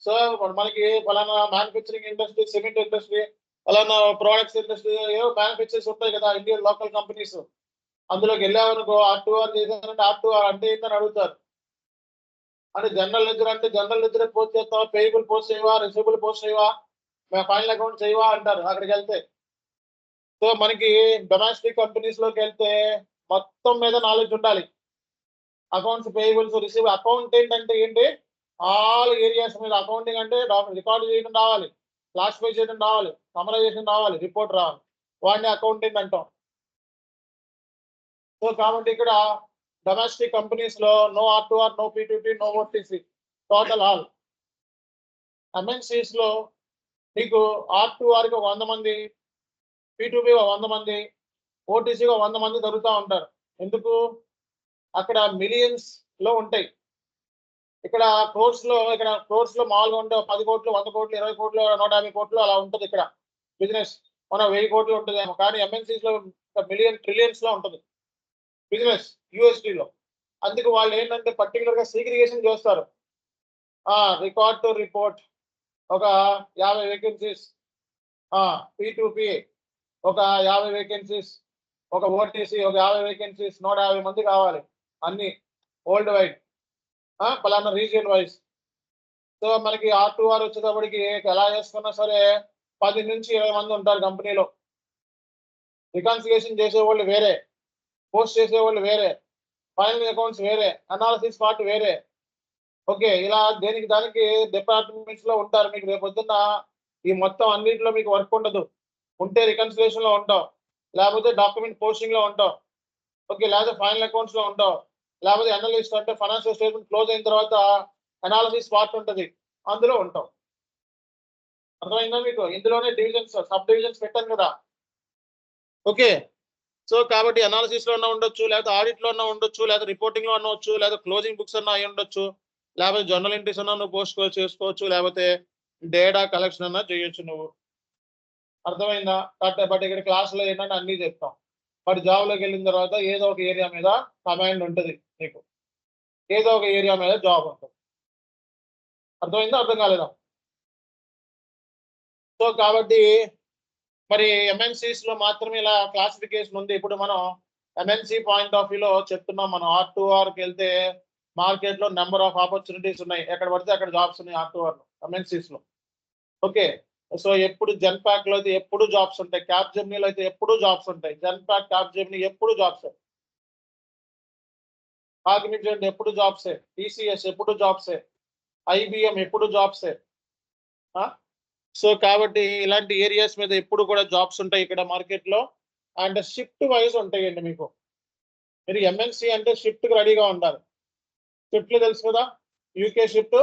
A: సో మనకి ఫలానా మ్యానుఫ్యాక్చరింగ్ ఇండస్ట్రీ, సిమెంట్ ఇండస్ట్రీ, ఫలానా ప్రోడక్ట్స్ ఇండస్ట్రీ, ఏవో మ్యానుఫ్యాక్చర్స్ ఉంటాయి కదా ఇండియన్ లోకల్ కంపెనీస్. అందులోకి వెళ్ళామనుకో R2R చేశానంటే R2R అంటే ఏంటని అడుగుతారు. అంటే జనరల్ లెడ్జర్ అంటే జనరల్ లెడ్జర్ పోస్ట్ చేస్తావా, పేయబుల్ పోస్ట్ చేయవా, రిసీవబుల్ పోస్ట్ చేయవా, ఫైనల్ అకౌంట్ చేయవా అంటారు అక్కడికి వెళ్తే. సో మనకి డొమెస్టిక్ కంపెనీస్ లోకి వెళ్తే మొత్తం మీద నాలెడ్జ్ ఉండాలి. Accounts, payables, receive. అకౌంటెంట్ అంటే ఏంటి? ఆల్ ఏరియాస్ మీద. అకౌంటింగ్ అంటే రికార్డు చేయడం రావాలి, క్లాసిఫై చేయడం రావాలి, సమరైజేషన్ రావాలి, రిపోర్ట్ రావాలి, వాడిని అకౌంటెంట్ అంటాం. సో కాబట్టి ఇక్కడ డొమెస్టిక్ కంపెనీస్ లో no R2R, no P2P, no OTC, total all. MNCs లో మీకు R2R కి 100 మంది, P2P 100 మంది, OTC 100 మంది దొరుకుతూ ఉంటారు. ఎందుకు? అక్కడ మిలియన్స్ లో ఉంటాయి. ఇక్కడ క్రోర్స్ లో మామూలుగా ఉంటే 10 కోట్లు, 100 కోట్లు, 20 కోట్లు, 150 కోట్లు అలా ఉంటుంది ఇక్కడ బిజినెస్. మన 1000 కోట్లు ఉంటుందేమో, కానీ ఎంఎన్సీస్ లో మిలియన్, ట్రిలియన్స్ లో ఉంటుంది బిజినెస్ USD లో. అందుకు వాళ్ళు ఏంటంటే పర్టికులర్ గా సీగ్రిగేషన్ చేస్తారు. రికార్డ్ టు రిపోర్ట్ ఒక 50 వేకెన్సీస్, P2P ఒక 50 వేకెన్సీస్, ఒక OTC ఒక 50 వేకెన్సీస్, 150 మంది కావాలి, అన్ని వరల్డ్ వైడ్, పలానా రీజియన్ వైజ్. సో మనకి R2R వచ్చేటప్పటికి ఎలా చేసుకున్నా సరే 10 నుంచి 20 మంది ఉంటారు కంపెనీలో. రికన్సిలియేషన్ చేసేవాళ్ళు వేరే, పోస్ట్ చేసేవాళ్ళు వేరే, ఫైనల్ అకౌంట్స్ వేరే, అనాలిసిస్ పార్ట్ వేరే. ఓకే, ఇలా దేనికి దానికి డిపార్ట్మెంట్స్ లో ఉంటారు. మీకు రేపు పొద్దున్న ఈ మొత్తం అన్నింటిలో మీకు వర్క్ ఉండదు. ఉంటే రికన్సిలియేషన్ లో ఉంటావు, లేకపోతే డాక్యుమెంట్ పోస్టింగ్ లో ఉంటావు. ఓకే, లేకపోతే ఫైనల్ అకౌంట్స్ లో ఉంటావు, లేకపోతే అనలిస్ట్ అంటే ఫైనాన్షియల్ స్టేట్మెంట్ క్లోజ్ అయిన తర్వాత అనాలిసిస్ పార్ట్ ఉంటుంది, అందులో ఉంటావు. అర్థమైందా మీకు? ఇందులోనే డివిజన్స్, సబ్ డివిజన్స్ పెట్టాను కదా. ఓకే, సో కాబట్టి అనాలిసిస్ లో అన్నా ఉండొచ్చు, లేకపోతే ఆడిట్ లో అన్నా ఉండొచ్చు, లేకపోతే రిపోర్టింగ్ లో అన్నవచ్చు, లేకపోతే క్లోజింగ్ బుక్స్ అన్నా అయి ఉండొచ్చు, లేకపోతే జర్నల్ ఎంట్రీస్ అన్నా నువ్వు పోస్ట్ చేసుకోవచ్చు, లేకపోతే డేటా కలెక్షన్ అన్నా చేయొచ్చు నువ్వు. అర్థమైందా? బట్ ఇక్కడ క్లాస్ లో ఏంటంటే అన్ని చెప్తాం. బట్ జాబ్ లోకి వెళ్ళిన తర్వాత ఏదో ఒక ఏరియా మీద కమాండ్ ఉంటుంది నీకు, ఏదో ఒక ఏరియా మీద జాబ్ ఉంటుంది. అర్థమైందా? అర్థం కాలేదా? సో కాబట్టి మరి ఎంఎన్సీస్ లో మాత్రమే ఇలా క్లాసిఫికేషన్ ఉంది. ఇప్పుడు మనం ఎంఎన్సీ పాయింట్ ఆఫ్ వ్యూలో చెప్తున్నాం. మనం R2Rకి వెళ్తే మార్కెట్ లో నెంబర్ ఆఫ్ ఆపర్చునిటీస్ ఉన్నాయి, ఎక్కడ పడితే అక్కడ జాబ్స్ ఉన్నాయి R2R లో, ఎంఎన్సీస్ లో. ఓకే, సో ఎప్పుడు జెన్పాక్ లో అయితే ఎప్పుడు జాబ్స్ ఉంటాయి, క్యాప్ జెమినీలో అయితే ఎప్పుడు జాబ్స్ ఉంటాయి. జెన్పాక్, క్యాప్ జెమినీ ఎప్పుడు జాబ్సే, కాగ్నిజెంట్ ఎప్పుడు జాబ్సే, TCS ఎప్పుడు జాబ్సే, IBM ఎప్పుడు జాబ్సే. సో కాబట్టి ఇలాంటి ఏరియాస్ మీద ఎప్పుడు కూడా జాబ్స్ ఉంటాయి ఇక్కడ మార్కెట్ లో. అండ్ షిఫ్ట్ వైజ్ ఉంటాయండి మీకు. మీరు ఎంఎన్సీ అంటే షిఫ్ట్ కి రెడీగా ఉండాలి. షిఫ్ట్లు తెలుసు కదా, UK shift,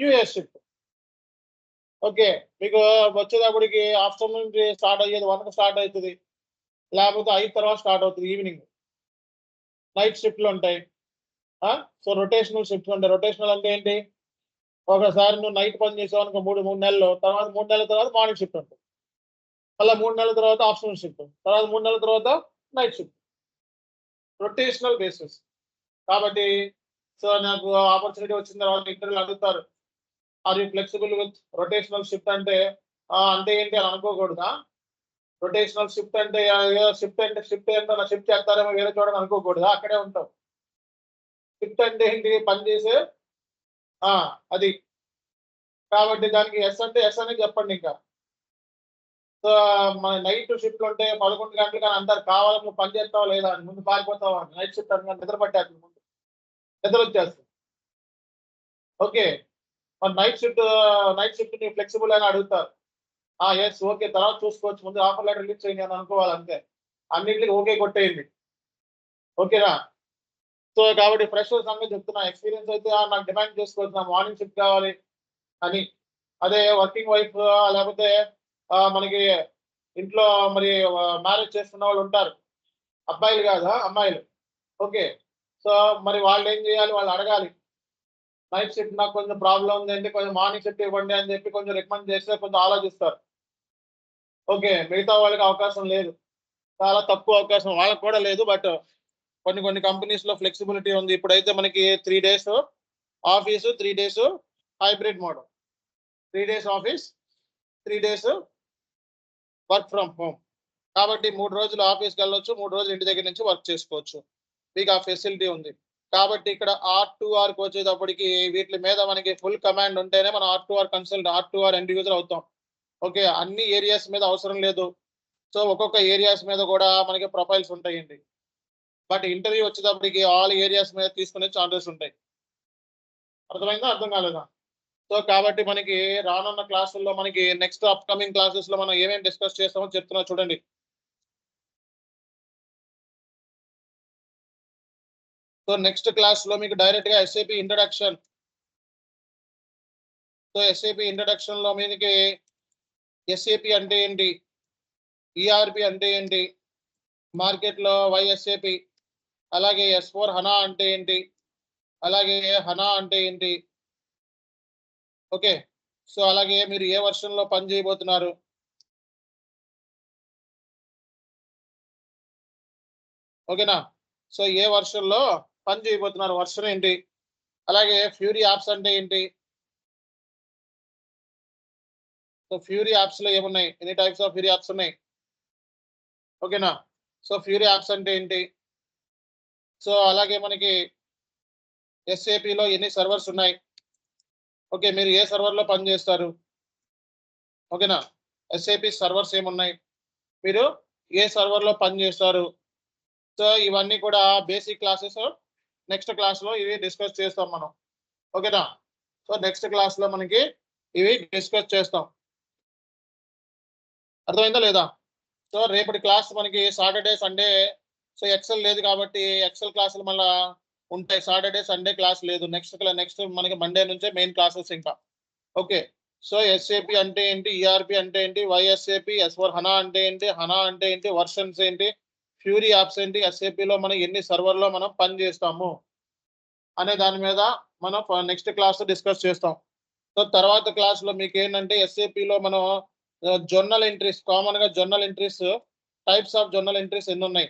A: US shift. Okay, మీకు వచ్చేటప్పటికి ఆఫ్టర్నూన్ స్టార్ట్ అయ్యేది 1కి స్టార్ట్ అవుతుంది, లేకపోతే 5 తర్వాత స్టార్ట్ అవుతుంది ఈవినింగ్. నైట్ షిఫ్ట్లు ఉంటాయి. సో రొటేషనల్ షిఫ్ట్స్ ఉంటాయి. రొటేషనల్ అంటే ఏంటి? ఒకసారి నువ్వు నైట్ పని చేసావు అనుకో 3 నెలలు, తర్వాత 3 నెలల తర్వాత మార్నింగ్ షిఫ్ట్ ఉంటుంది, మళ్ళీ 3 నెలల తర్వాత ఆఫ్టర్నూన్ షిఫ్ట్, తర్వాత 3 నెలల తర్వాత నైట్ షిఫ్ట్. Rotational basis. కాబట్టి సో నాకు ఆపర్చునిటీ వచ్చిన తర్వాత ఇంటర్వ్యూలు అడుగుతారు, are you flexible with rotational shift అంటే అంటే ఏంటి అని అనుకోకూడదా? రొటేషనల్ షిఫ్ట్ అంటే షిఫ్ట్ ఏంటో నా షిఫ్ట్ చేస్తారేమో వేరే చూడని అనుకోకూడదా? అక్కడే ఉంటావు. షిఫ్ట్ అంటే ఏంటి? పని చేసే అది. కాబట్టి దానికి ఎస్ అంటే ఎస్ అని చెప్పండి. ఇంకా సో మన నైట్ షిఫ్ట్లు ఉంటే 11 గంటలు కానీ అందరు కావాలని నువ్వు పని చేస్తావా లేదా అని ముందు పారిపోతావా అని. నైట్ షిఫ్ట్ అని నిద్ర పట్టేస్తుంది, ముందు నిద్ర వచ్చేస్తుంది. ఓకే, మరి నైట్ షిఫ్ట్ నీ ఫ్లెక్సిబుల్ అని అడుగుతారు. ఎస్, ఓకే, తర్వాత చూసుకోవచ్చు, ముందు ఆఫర్ లెటర్ రిలీజ్ చేయండి అని అనుకోవాలి అంతే. అన్నింటికి ఓకే కొట్టేయండి. ఓకేనా? సో కాబట్టి ఫ్రెషర్స్ సంగతి చెప్తున్నా. ఎక్స్పీరియన్స్ అయితే నాకు డిమాండ్ చేసుకోవచ్చు, నాకు మార్నింగ్ షిఫ్ట్ కావాలి అని. అదే వర్కింగ్ వైఫ్ లేకపోతే మనకి ఇంట్లో మరి మ్యారేజ్ చేస్తున్న వాళ్ళు ఉంటారు, అబ్బాయిలు కాదా అమ్మాయిలు. ఓకే, సో మరి వాళ్ళు ఏం చేయాలి? వాళ్ళు అడగాలి, నైట్ షిఫ్ట్ నాకు కొంచెం ప్రాబ్లం ఉంది అంటే కొంచెం మార్నింగ్ షిఫ్ట్ ఇవ్వండి అని చెప్పి కొంచెం రికమెండ్ చేస్తే కొంచెం ఆలోచిస్తారు. ఓకే, మిగతా వాళ్ళకి అవకాశం లేదు, చాలా తక్కువ అవకాశం వాళ్ళకి కూడా లేదు. బట్ కొన్ని కంపెనీస్ లో ఫ్లెక్సిబిలిటీ ఉంది. ఇప్పుడైతే మనకి 3 days office, 3 days hybrid model. 3 days office, 3 days work from home. కాబట్టి 3 రోజులు ఆఫీస్కి వెళ్ళొచ్చు, 3 రోజులు ఇంటి దగ్గర నుంచి వర్క్ చేసుకోవచ్చు. మీకు ఆ ఫెసిలిటీ ఉంది. కాబట్టి ఇక్కడ R2Rకి వచ్చేటప్పటికి వీటి మీద మనకి ఫుల్ కమాండ్ ఉంటేనే మనం R2R R2R ఎండ్ యూజర్ అవుతాం. ఓకే, అన్ని ఏరియాస్ మీద అవసరం లేదు. సో ఒక్కొక్క ఏరియాస్ మీద కూడా మనకి ప్రొఫైల్స్ ఉంటాయండి. బట్ ఇంటర్వ్యూ వచ్చేటప్పటికి ఆల్ ఏరియాస్ మీద తీసుకునే ఛాన్సెస్ ఉంటాయి. అర్థమైందా? అర్థం కాలేదా? సో కాబట్టి మనకి రానున్న క్లాసుల్లో మనకి నెక్స్ట్ అప్కమింగ్ క్లాసెస్ లో మనం ఏమేమి డిస్కస్ చేస్తామో చెప్తున్నా చూడండి. సో నెక్స్ట్ క్లాస్ లో మీకు డైరెక్ట్ గా SAP introduction. So SAP introduction లో మీకు SAP అంటే ఏంటి, ERP అంటే ఏంటి, మార్కెట్ లో YSAP, అలాగే S4 HANA అంటే ఏంటి, అలాగే HANA అంటే ఏంటి. ఓకే, సో అలాగే మీరు ఏ వర్షన్ లో పని చేయబోతున్నారు, ఓకేనా? సో ఏ వర్షన్ లో పని చేయబోతున్నారు, వర్షన్ ఏంటి, అలాగే ఫ్యూరీ యాప్స్ అంటే ఏంటి. సో ఫ్యూరీ యాప్స్ లో ఏమున్నాయి, ఎన్ని టైప్స్ ఆఫ్ ఫ్యూరీ యాప్స్ ఉన్నాయి, ఓకేనా? సో ఫ్యూరీ యాప్స్ అంటే ఏంటి. సో అలాగే మనకి SAP లో ఎన్ని సర్వర్స్ ఉన్నాయి, ఓకే, మీరు ఏ సర్వర్ లో పని చేస్తారు, ఓకేనా? ఎస్ఏపి సర్వర్స్ ఏమున్నాయి, మీరు ఏ సర్వర్లో పనిచేస్తారు. సో ఇవన్నీ కూడా బేసిక్ క్లాసెస్ నెక్స్ట్ క్లాస్లో ఇవి డిస్కస్ చేస్తాం మనం. ఓకేనా. సో నెక్స్ట్ క్లాస్లో మనకి ఇవి డిస్కస్ చేస్తాం. అర్థమైందా లేదా. సో రేపటి క్లాస్ మనకి సాటర్డే సండే, సో ఎక్సెల్ లేదు కాబట్టి ఎక్సెల్ క్లాసులు మళ్ళీ ఉంటాయి. సాటర్డే సండే క్లాస్ లేదు. నెక్స్ట్ మనకి మండే నుంచే మెయిన్ క్లాసెస్ ఇంకా. ఓకే. సో ఎస్ఏపి అంటే ఏంటి, ఈఆర్పి అంటే ఏంటి, వైఎస్ఏపి, S4 హనా అంటే ఏంటి, హనా అంటే ఏంటి, వర్షన్స్ ఏంటి, ఫ్యూరీ యాప్స్ ఏంటి, ఎస్ఏపిలో మనం ఎన్ని సర్వర్లో మనం పని చేస్తాము అనే దాని మీద మనం నెక్స్ట్ క్లాస్ డిస్కస్ చేస్తాం. సో తర్వాత క్లాస్లో మీకు ఏంటంటే ఎస్ఏపిలో మనం జర్నల్ ఎంట్రీస్, కామన్గా journal entries, types of journal entries ఎన్ని ఉన్నాయి.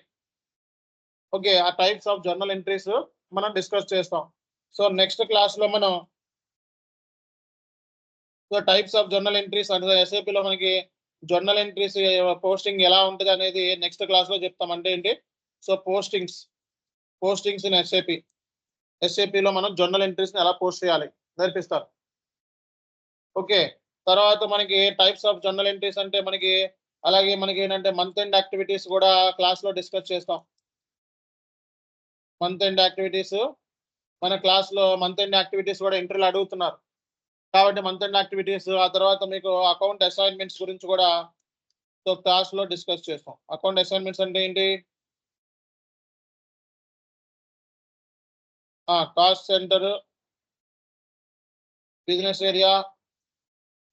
A: ఓకే. ఆ టైప్స్ ఆఫ్ జర్నల్ ఎంట్రీస్ మనం డిస్కస్ చేస్తాం. సో నెక్స్ట్ క్లాస్లో మనం so types of journal entries అంటే ఎస్ఏపిలో మనకి జర్నల్ ఎంట్రీస్ పోస్టింగ్ ఎలా ఉంటుంది అనేది నెక్స్ట్ క్లాస్లో చెప్తాం. అంటే ఏంటి, సో పోస్టింగ్స్ ఇన్ ఎస్ఏపిలో మనం జర్నల్ ఎంట్రీస్ని ఎలా పోస్ట్ చేయాలి నేర్పిస్తారు. ఓకే. తర్వాత మనకి టైప్స్ ఆఫ్ జర్నల్ ఎంట్రీస్ అంటే మనకి అలాగే మనకి ఏంటంటే మంత్ ఎండ్ యాక్టివిటీస్ కూడా క్లాస్లో డిస్కస్ చేస్తాం. మంత్ ఎండ్ యాక్టివిటీస్ మన క్లాస్లో మంత్ ఎండ్ యాక్టివిటీస్ కూడా ఇంటర్వ్యూలో అడుగుతున్నారు కాబట్టి మంత్ ఎండ్ యాక్టివిటీస్, ఆ తర్వాత మీకు అకౌంట్ అసైన్మెంట్స్ గురించి కూడా సో క్లాస్లో డిస్కస్ చేస్తాం. అకౌంట్ అసైన్మెంట్స్ అంటే ఏంటి, cost centre, business area,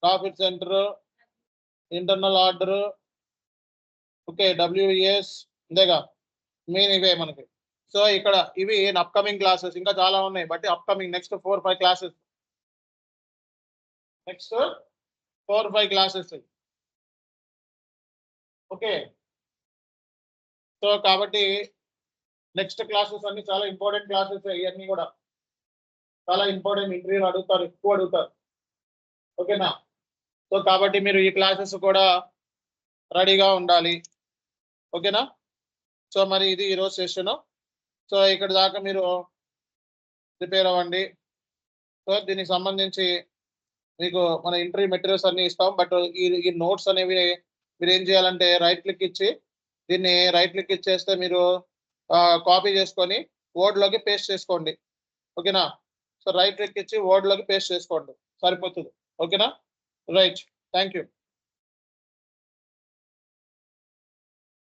A: profit centre, internal order, okay, WES ఇంతేగా మెయిన్ ఇవే మనకి. సో ఇక్కడ ఇవి అప్కమింగ్ క్లాసెస్, ఇంకా చాలా ఉన్నాయి but upcoming next 4-5 classes, next 4-5 classes. Okay. So కాబట్టి నెక్స్ట్ క్లాసెస్ అన్ని చాలా ఇంపార్టెంట్ క్లాసెస్, ఇవన్నీ కూడా చాలా ఇంపార్టెంట్, ఇంటర్వ్యూలు అడుగుతారు, ఎక్కువ అడుగుతారు. ఓకేనా. సో కాబట్టి మీరు ఈ క్లాసెస్ కూడా రెడీగా ఉండాలి. ఓకేనా. సో మరి ఇది ఈరోజు సెషన్. సో ఇక్కడ దాకా మీరు ప్రిపేర్ అవ్వండి. సో దీనికి సంబంధించి మీకు మన ఇంటర్వ్యూ మెటీరియల్స్ అన్ని ఇస్తాం. బట్ ఈ నోట్స్ అనేవి మీరు ఏం చేయాలంటే రైట్ క్లిక్ ఇచ్చి దీన్ని రైట్ క్లిక్ ఇచ్చేస్తే మీరు కాపీ చేసుకొని వర్డ్లోకి పేస్ట్ చేసుకోండి. ఓకేనా. సో రైట్ క్లిక్ ఇచ్చి వర్డ్లోకి పేస్ట్ చేసుకోండి, సరిపోతుంది. ఓకేనా. రైట్. Thank you.